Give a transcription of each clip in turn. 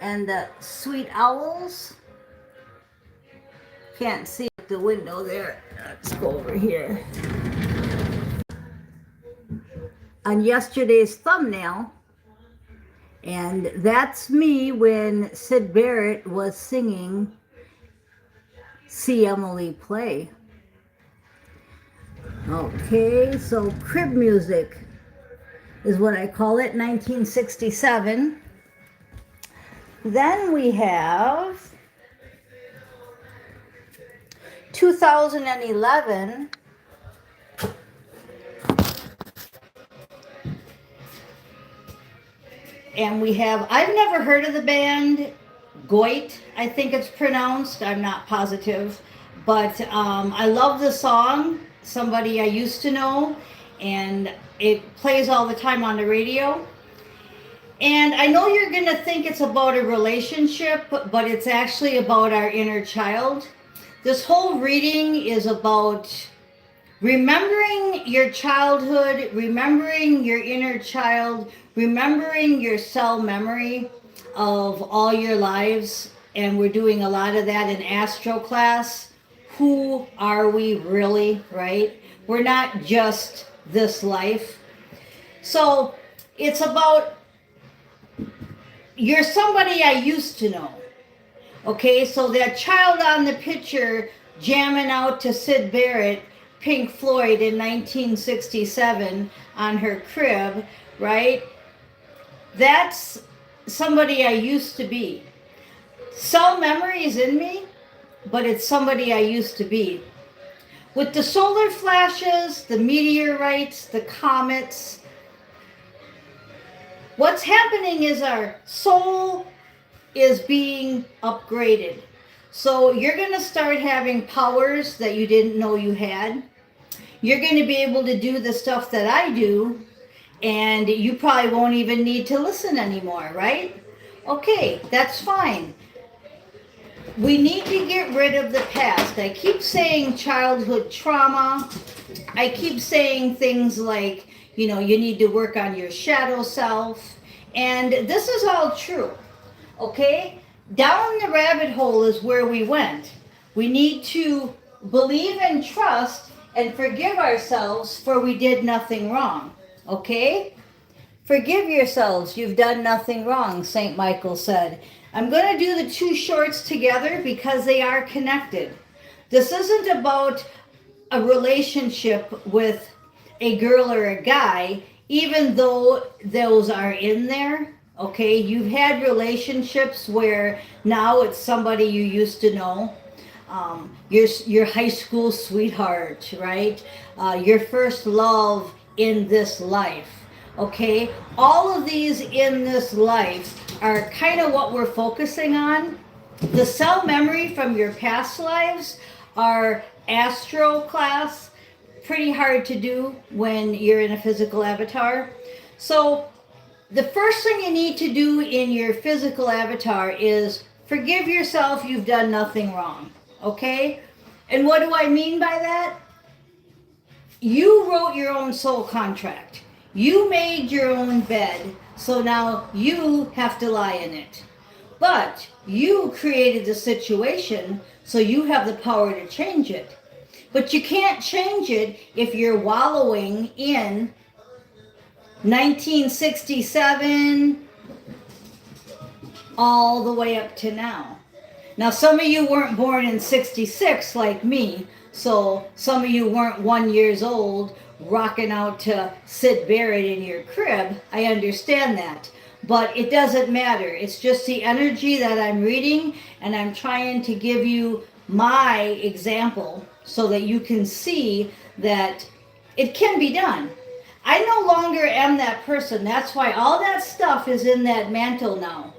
and the Sweet Owls. Can't see the window there. Let's go over here. On yesterday's thumbnail, and that's me when Syd Barrett was singing See Emily Play. Okay, so crib music is what I call it, 1967. Then we have 2011. And we have, I've never heard of the band, Goit, I think it's pronounced. I'm not positive. But I love the song, Somebody I Used to Know. And it plays all the time on the radio. And I know you're going to think it's about a relationship, but it's actually about our inner child. This whole reading is about remembering your childhood, remembering your inner child, remembering your cell memory of all your lives. And we're doing a lot of that in Astro class. Who are we really, right? We're not just this life. So it's about you're somebody I used to know. Okay, so that child on the picture jamming out to Syd Barrett, Pink Floyd in 1967 on her crib, right? That's somebody I used to be. Cell memory is in me, but it's somebody I used to be. With the solar flashes, the meteorites, the comets, what's happening is our soul is being upgraded. So you're going to start having powers that you didn't know you had. You're going to be able to do the stuff that I do, and you probably won't even need to listen anymore, right? Okay, that's fine. We need to get rid of the past. I keep saying childhood trauma. I keep saying things like, you need to work on your shadow self. And this is all true, okay? Down the rabbit hole is where we went. We need to believe and trust and forgive ourselves, for we did nothing wrong, okay? Forgive yourselves, you've done nothing wrong, St. Michael said. I'm going to do the two shorts together because they are connected. This isn't about a relationship with a girl or a guy, even though those are in there, okay? You've had relationships where now it's somebody you used to know. Your high school sweetheart, right? Your first love in this life, okay? All of these in this life are kind of what we're focusing on. The cell memory from your past lives are Astro class, pretty hard to do when you're in a physical avatar. So the first thing you need to do in your physical avatar is forgive yourself, you've done nothing wrong. Okay? And what do I mean by that? You wrote your own soul contract. You made your own bed, so now you have to lie in it. But you created the situation, so you have the power to change it. But you can't change it if you're wallowing in 1967 all the way up to now. Now, some of you weren't born in 66 like me, so some of you weren't 1 year old rocking out to Syd Barrett in your crib. I understand that. But it doesn't matter. It's just the energy that I'm reading, and I'm trying to give you my example so that you can see that it can be done. I no longer am that person. That's why all that stuff is in that mantle now.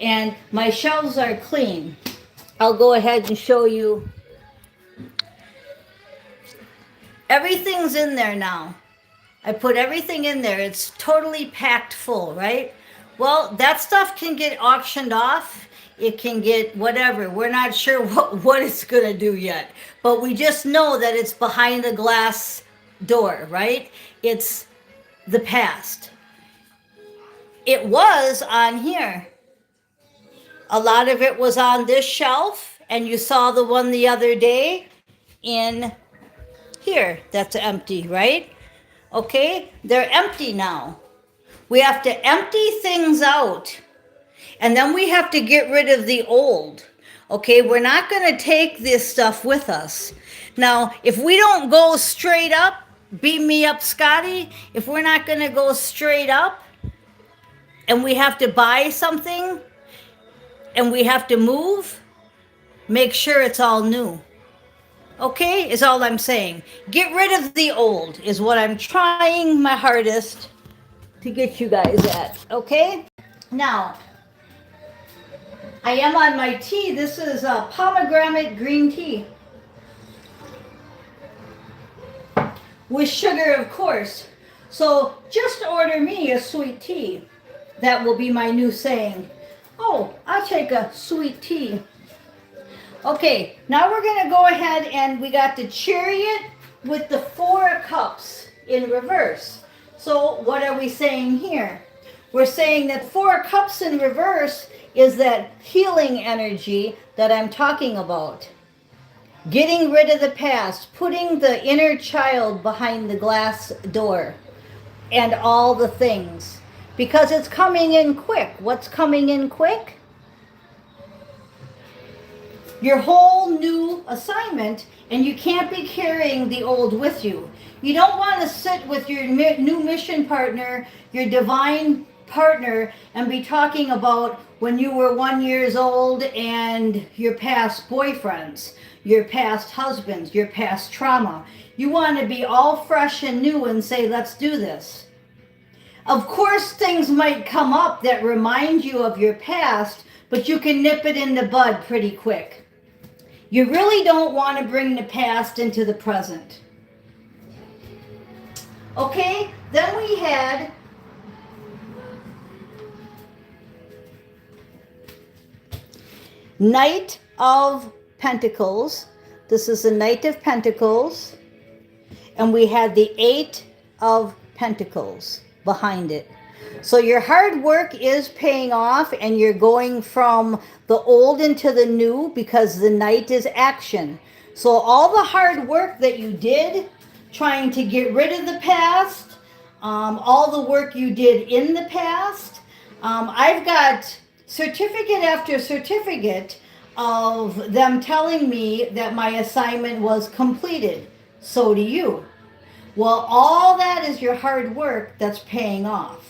And my shelves are clean. I'll go ahead and show you. Everything's in there now. I put everything in there. It's totally packed full, right? Well, that stuff can get auctioned off. It can get whatever. We're not sure what it's going to do yet. But we just know that it's behind a glass door, right? It's the past. It was on here. A lot of it was on this shelf, and you saw the one the other day in here that's empty, right? Okay, they're empty now. We have to empty things out, and then we have to get rid of the old. Okay, we're not going to take this stuff with us. Now, if we don't go straight up, beat me up, Scotty. If we're not going to go straight up and we have to buy something and we have to move, make sure it's all new. Okay, is all I'm saying. Get rid of the old is what I'm trying my hardest to get you guys at. Okay? Now, I am on my tea. This is a pomegranate green tea. With sugar, of course. So just order me a sweet tea. That will be my new saying. Oh, I'll take a sweet tea. Okay, now we're going to go ahead and we got the Chariot with the 4 cups in reverse. So what are we saying here? We're saying that 4 cups in reverse is that healing energy that I'm talking about. Getting rid of the past, putting the inner child behind the glass door, and all the things. Because it's coming in quick. What's coming in quick? Your whole new assignment, and you can't be carrying the old with you. You don't want to sit with your new mission partner, your divine partner, and be talking about when you were 1 year old and your past boyfriends, your past husbands, your past trauma. You want to be all fresh and new and say, let's do this. Of course, things might come up that remind you of your past, but you can nip it in the bud pretty quick. You really don't want to bring the past into the present. Okay, then we had Knight of Pentacles. This is the Knight of Pentacles. And we had the 8 of Pentacles behind it. So your hard work is paying off, and you're going from the old into the new because the Knight is action. So all the hard work that you did trying to get rid of the past, all the work you did in the past, I've got certificate after certificate of them telling me that my assignment was completed. So do you. Well, all that is your hard work that's paying off.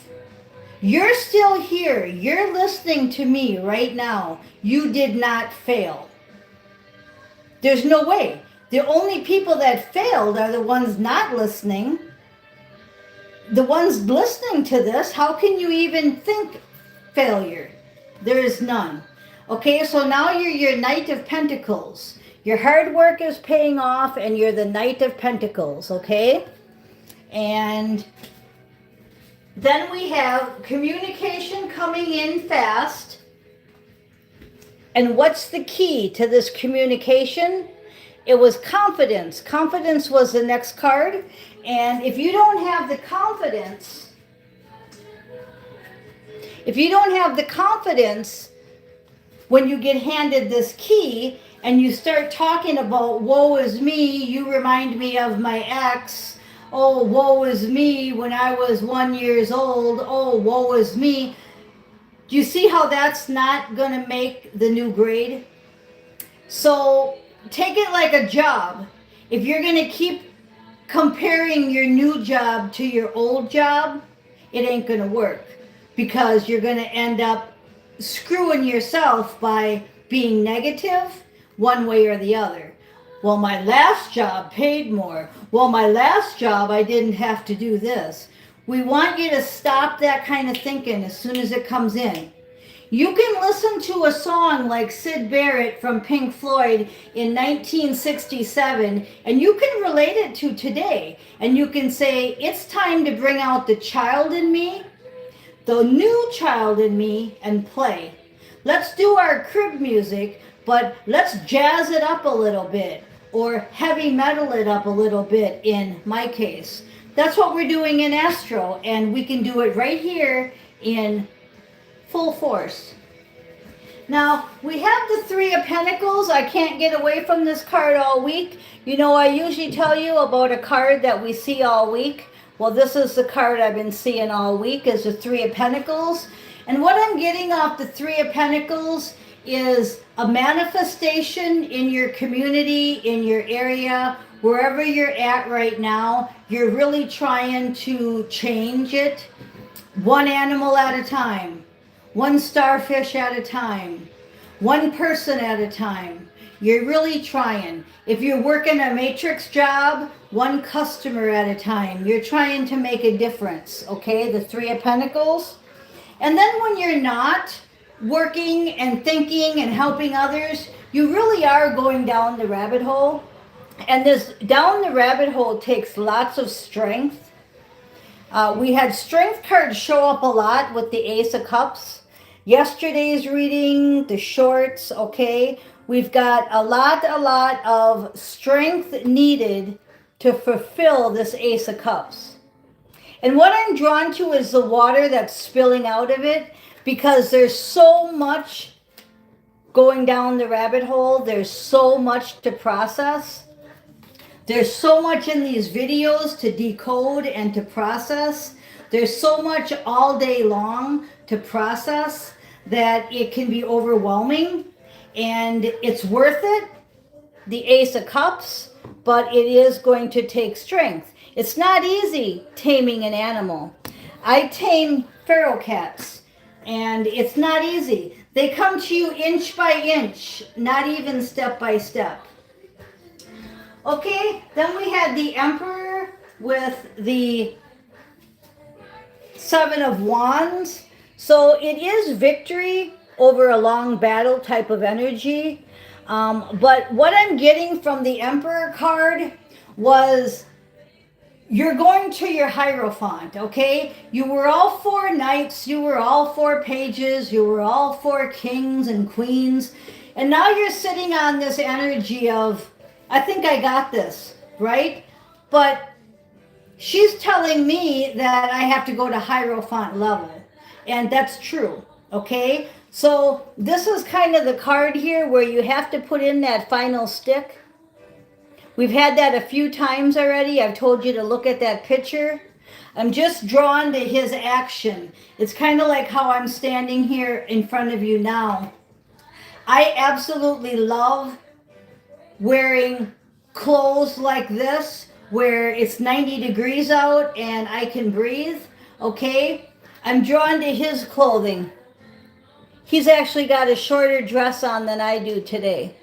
You're still here. You're listening to me right now. You did not fail. There's no way. The only people that failed are the ones not listening. The ones listening to this, how can you even think failure? There is none. Okay, so now you're your Knight of Pentacles. Your hard work is paying off, and you're the Knight of Pentacles, okay? And then we have communication coming in fast. And what's the key to this communication? It was confidence. Confidence was the next card. And if you don't have the confidence, when you get handed this key and you start talking about woe is me, you remind me of my ex. Oh, woe is me when I was 1 year old. Oh, woe is me. Do you see how that's not going to make the new grade? So take it like a job. If you're going to keep comparing your new job to your old job, it ain't going to work, because you're going to end up screwing yourself by being negative one way or the other. Well, my last job paid more. Well, my last job, I didn't have to do this. We want you to stop that kind of thinking as soon as it comes in. You can listen to a song like Syd Barrett from Pink Floyd in 1967, and you can relate it to today. And you can say, it's time to bring out the child in me, the new child in me, and play. Let's do our crib music, but let's jazz it up a little bit, or heavy metal it up a little bit in my case. That's what we're doing in Astro, and we can do it right here in full force. Now, we have the Three of Pentacles. I can't get away from this card all week. You know, I usually tell you about a card that we see all week. Well, this is the card I've been seeing all week, is the Three of Pentacles. And what I'm getting off the Three of Pentacles is a manifestation in your community, in your area, wherever you're at right now. You're really trying to change it one animal at a time. One starfish at a time, one person at a time. You're really trying. If you're working a matrix job, one customer at a time. You're trying to make a difference, okay? The Three of Pentacles. And then when you're not working and thinking and helping others, you really are going down the rabbit hole. And this down the rabbit hole takes lots of strength. We had strength cards show up a lot with the Ace of Cups. Yesterday's reading, the shorts, okay? We've got a lot of strength needed to fulfill this Ace of Cups. And what I'm drawn to is the water that's spilling out of it, because there's so much going down the rabbit hole. There's so much to process. There's so much in these videos to decode and to process. There's so much all day long to process that it can be overwhelming, and it's worth it, the Ace of Cups, but it is going to take strength. It's not easy taming an animal. I tame feral cats, and it's not easy. They come to you inch by inch, not even step by step. Okay, then we had the Emperor with the Seven of Wands. So it is victory over a long battle type of energy. But what I'm getting from the Emperor card was you're going to your Hierophant, okay? You were all 4 knights, you were all 4 pages, you were all 4 kings and queens. And now you're sitting on this energy of, I think I got this, right? But she's telling me that I have to go to Hierophant level. And that's true, okay? So this is kind of the card here where you have to put in that final stick. We've had that a few times already. I've told you to look at that picture. I'm just drawn to his action. It's kind of like how I'm standing here in front of you now. I absolutely love wearing clothes like this where it's 90 degrees out and I can breathe, okay? I'm drawn to his clothing. He's actually got a shorter dress on than I do today.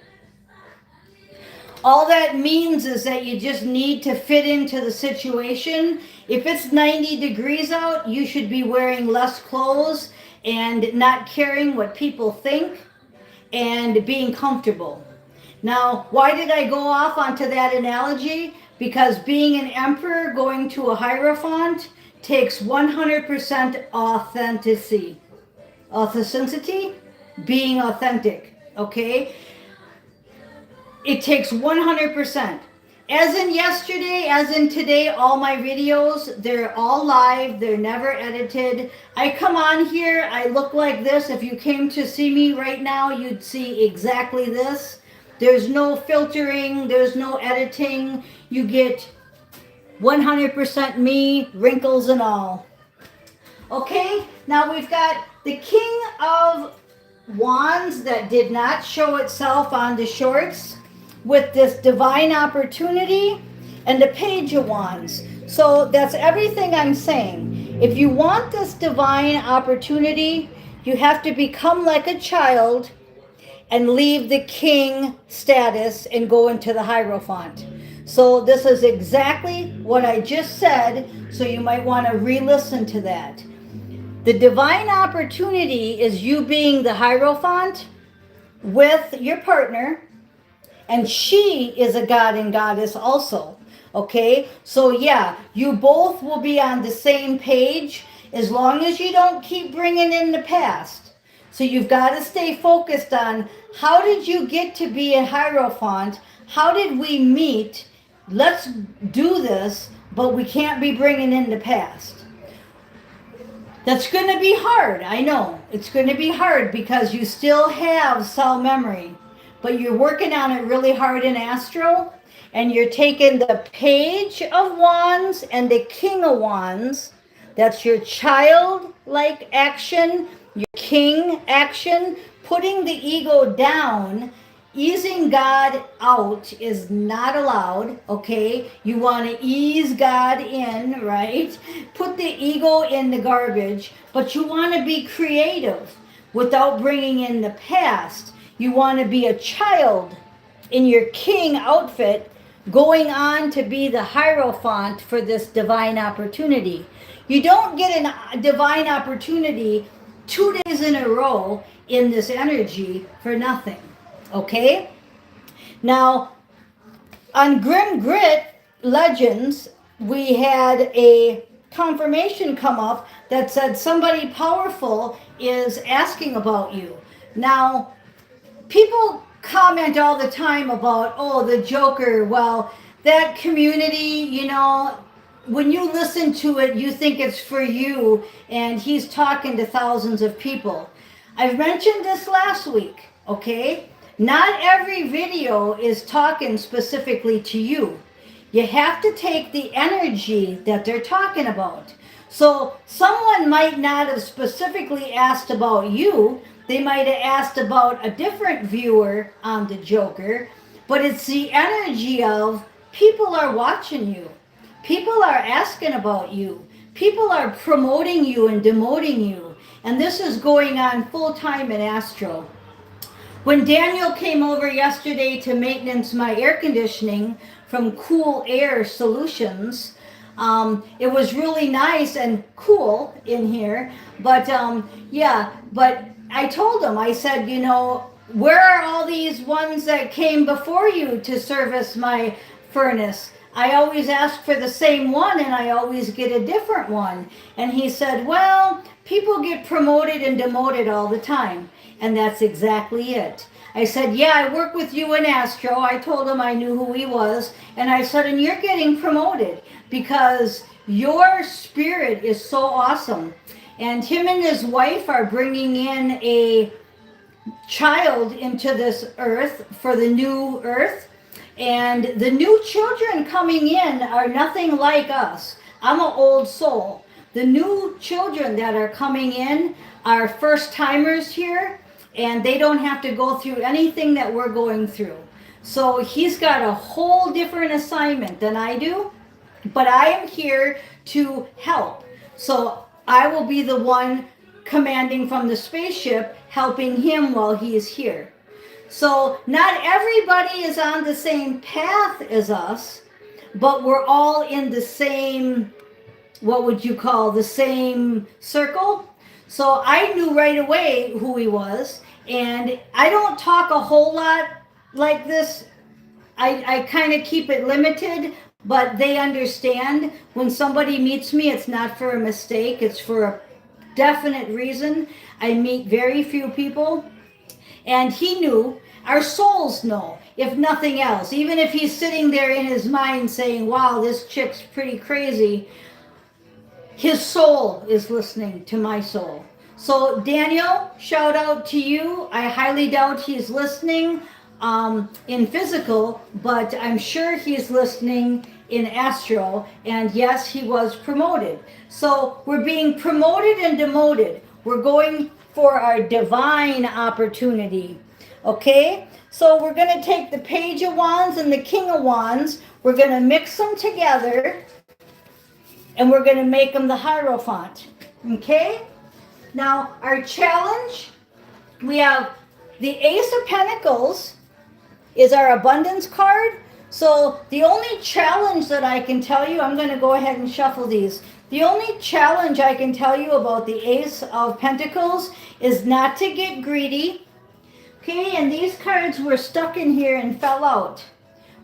All that means is that you just need to fit into the situation. If it's 90 degrees out, you should be wearing less clothes and not caring what people think and being comfortable. Now, why did I go off onto that analogy? Because being an emperor going to a Hierophant takes 100% authenticity. Authenticity? Being authentic, okay? It takes 100%. As in yesterday, as in today, all my videos, they're all live. They're never edited. I come on here, I look like this. If you came to see me right now, you'd see exactly this. There's no filtering. There's no editing. You get 100% me, wrinkles and all. Okay, now we've got the King of Wands that did not show itself on the shorts with this divine opportunity and the Page of Wands. So that's everything I'm saying. If you want this divine opportunity, you have to become like a child and leave the king status and go into the Hierophant. So this is exactly what I just said, so you might want to re-listen to that. The divine opportunity is you being the Hierophant with your partner, and she is a god and goddess also, okay? So yeah, you both will be on the same page as long as you don't keep bringing in the past. So you've got to stay focused on how did you get to be a Hierophant? How did we meet? Let's do this, but we can't be bringing in the past. That's going to be hard. I know. It's going to be hard because you still have cell memory, but you're working on it really hard in Astro, and you're taking the Page of Wands and the King of Wands. That's your childlike action, your king action, putting the ego down. Easing God out is not allowed, okay? You want to ease God in, right? Put the ego in the garbage, but you want to be creative without bringing in the past. You want to be a child in your king outfit, going on to be the Hierophant for this divine opportunity. You don't get a divine opportunity 2 days in a row in this energy for nothing. Okay? Now, on Grim Grit Legends, we had a confirmation come up that said somebody powerful is asking about you. Now, people comment all the time about, oh, the Joker. Well, that community, you know, when you listen to it, you think it's for you, and he's talking to thousands of people. I've mentioned this last week, okay? Not every video is talking specifically to you. You have to take the energy that they're talking about. So someone might not have specifically asked about you. They might have asked about a different viewer on the Joker, but it's the energy of people are watching you. People are asking about you. People are promoting you and demoting you. And this is going on full time in Astro. When Daniel came over yesterday to maintenance my air conditioning from Cool Air Solutions, it was really nice and cool in here. But but I told him, I said, you know, where are all these ones that came before you to service my furnace? I always ask for the same one and I always get a different one. And he said, well, people get promoted and demoted all the time. And that's exactly it. I said, yeah, I work with you in Astro. I told him I knew who he was. And I said, and you're getting promoted because your spirit is so awesome. And him and his wife are bringing in a child into this earth for the new earth. And the new children coming in are nothing like us. I'm an old soul. The new children that are coming in are first timers here, and they don't have to go through anything that we're going through. So he's got a whole different assignment than I do, but I am here to help. So I will be the one commanding from the spaceship, helping him while he is here. So not everybody is on the same path as us, but we're all in the same, what would you call, the same circle. So I knew right away who he was, and I don't talk a whole lot like this. I kind of keep it limited, but they understand when somebody meets me, it's not for a mistake, it's for a definite reason. I meet very few people, and he knew. Our souls know, if nothing else. Even if he's sitting there in his mind saying, wow, this chick's pretty crazy, his soul is listening to my soul. So Daniel, shout out to you. I highly doubt he's listening in physical, but I'm sure he's listening in Astro. And yes, he was promoted. So we're being promoted and demoted. We're going for our divine opportunity. Okay, so we're going to take the Page of Wands and the King of Wands. We're going to mix them together, and we're going to make them the Hierophant. Okay, now our challenge, we have the Ace of Pentacles is our abundance card. So the only challenge that I can tell you, I'm going to go ahead and shuffle these. The only challenge I can tell you about the Ace of Pentacles is not to get greedy. Okay, and these cards were stuck in here and fell out.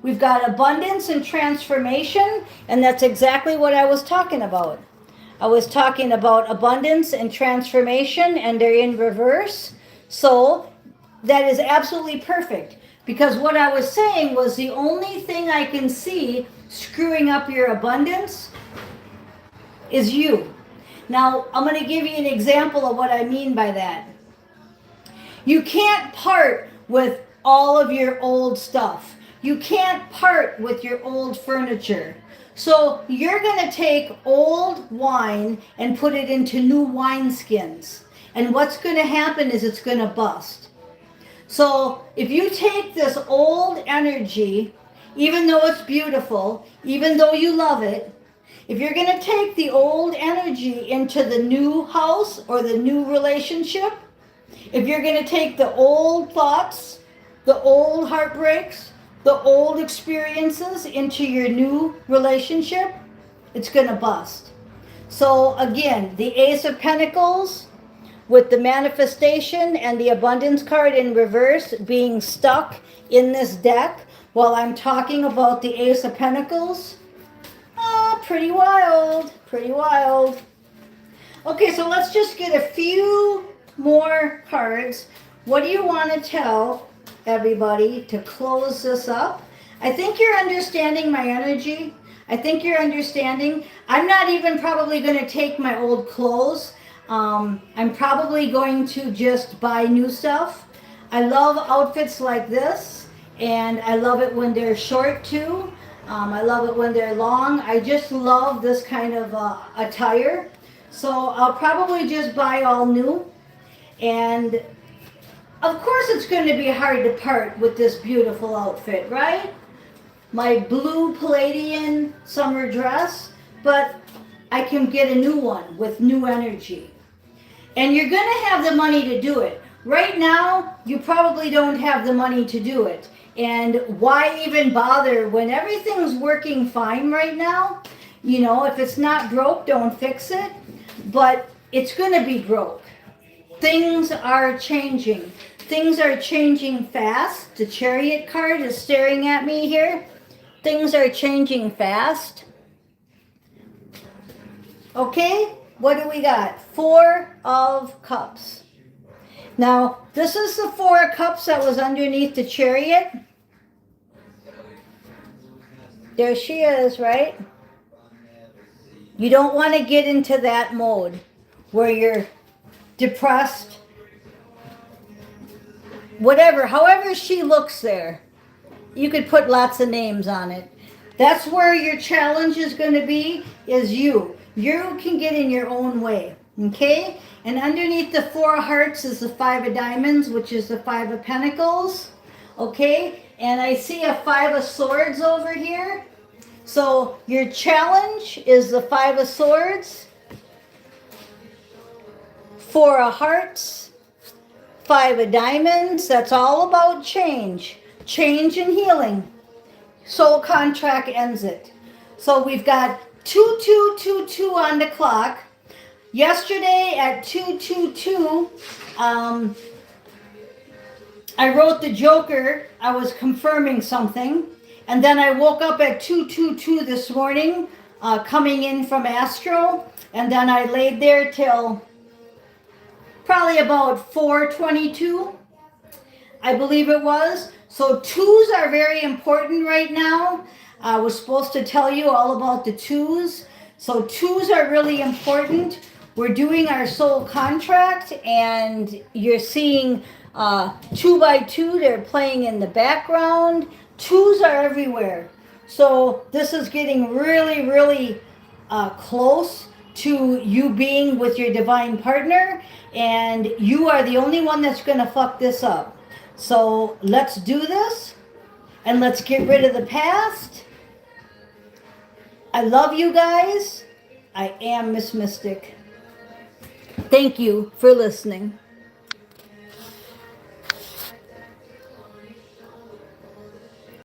We've got abundance and transformation, and that's exactly what I was talking about. I was talking about abundance and transformation, and they're in reverse. So that is absolutely perfect, because what I was saying was the only thing I can see screwing up your abundance is you. Now, I'm going to give you an example of what I mean by that. You can't part with all of your old stuff. You can't part with your old furniture. So you're going to take old wine and put it into new wineskins. And what's going to happen is it's going to bust. So if you take this old energy, even though it's beautiful, even though you love it, if you're going to take the old energy into the new house or the new relationship, if you're going to take the old thoughts, the old heartbreaks, the old experiences into your new relationship, it's going to bust. So again, the Ace of Pentacles with the manifestation and the abundance card in reverse being stuck in this deck while I'm talking about the Ace of Pentacles. Pretty wild, pretty wild. Okay, so let's just get a few more cards. What do you want to tell everybody to close this up? I think you're understanding my energy. I think you're understanding. I'm not even probably going to take my old clothes. I'm probably going to just buy new stuff. I love outfits like this, and I love it when they're short too. I love it when they're long. I just love this kind of attire. So I'll probably just buy all new. And of course it's going to be hard to part with this beautiful outfit, right? My blue Palladian summer dress, but I can get a new one with new energy. And you're going to have the money to do it. Right now, you probably don't have the money to do it. And why even bother when everything's working fine right now? You know, if it's not broke, don't fix it. But it's going to be broke. Things are changing. Things are changing fast. The Chariot card is staring at me here. Things are changing fast. Okay, what do we got? Four of Cups. Now, this is the Four of Cups that was underneath the Chariot. There she is, right? You don't want to get into that mode where you're depressed. Whatever, however she looks there. You could put lots of names on it. That's where your challenge is going to be, is you. You can get in your own way, okay? And underneath the Four of Hearts is the Five of Diamonds, which is the Five of Pentacles, okay? And I see a Five of Swords over here. So your challenge is the Five of Swords, Four of Hearts, Five of Diamonds. That's all about change. Change and healing. Soul contract ends it. So we've got 2222 on the clock. Yesterday at 222, I wrote the Joker. I was confirming something. And then I woke up at 222 this morning, coming in from Astro. And then I laid there till probably about 4:22, I believe it was. So twos are very important right now. I was supposed to tell you all about the twos. So twos are really important. We're doing our soul contract, and you're seeing 2 by 2. They're playing in the background. Twos are everywhere. So this is getting really, really close to you being with your divine partner, and you are the only one that's going to fuck this up. So let's do this, and let's get rid of the past. I love you guys. I am Miss Mystic. Thank you for listening.